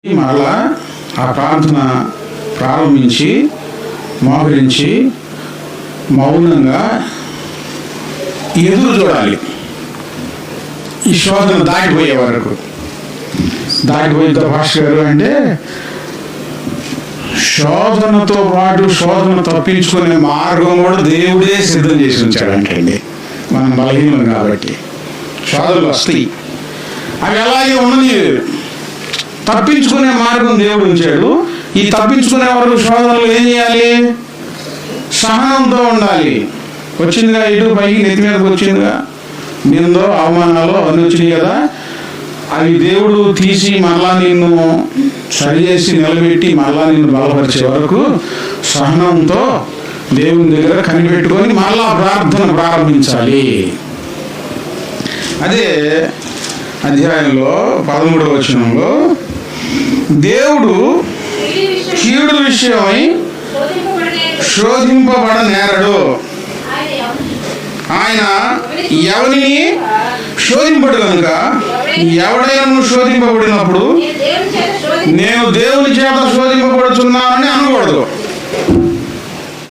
మరలా ఆ ప్రార్థన ప్రారంభించి మోకరించి మౌనంగా ఎదురు చూడాలి. ఈ శోధన దాటిపోయే వరకు. దాటిపోయిన భాస్కర్ గారు అంటే శోధనతో పాటు శోధన తప్పించుకునే మార్గం కూడా దేవుడే సిద్ధం చేసి ఉంచాడంటండి. మనం బలహీనం కాబట్టి శోధనలు వస్తాయి, అవి అలాగే ఉన్నది. తప్పించుకునే మార్గం దేవుడు ఉంచాడు. ఈ తప్పించుకునే వరకు శోధనలు ఏం చేయాలి? సహనంతో ఉండాలి. వచ్చిందిగా, ఇటు పైకి నెత్తి మీదకి వచ్చిందిగా, నిందో అవమానాలు అన్నీ వచ్చినాయి కదా, అవి దేవుడు తీసి మళ్ళా నిన్ను సరిచేసి నిలబెట్టి మళ్ళా నిన్ను బలపరిచే వరకు సహనంతో దేవుని దగ్గర కనిపెట్టుకొని మళ్ళా ప్రార్థన ప్రారంభించాలి. అదే అధ్యాయంలో 13వ వచనంలో దేవుడు కీడు విషయమై శోధింపబడనేరడు, ఆయన ఎవరిని శోధింపడు కనుక ఎవడైనా శోధింపబడినప్పుడు నేను దేవుని చేత శోధింపబడుతున్నానని అనకూడదు.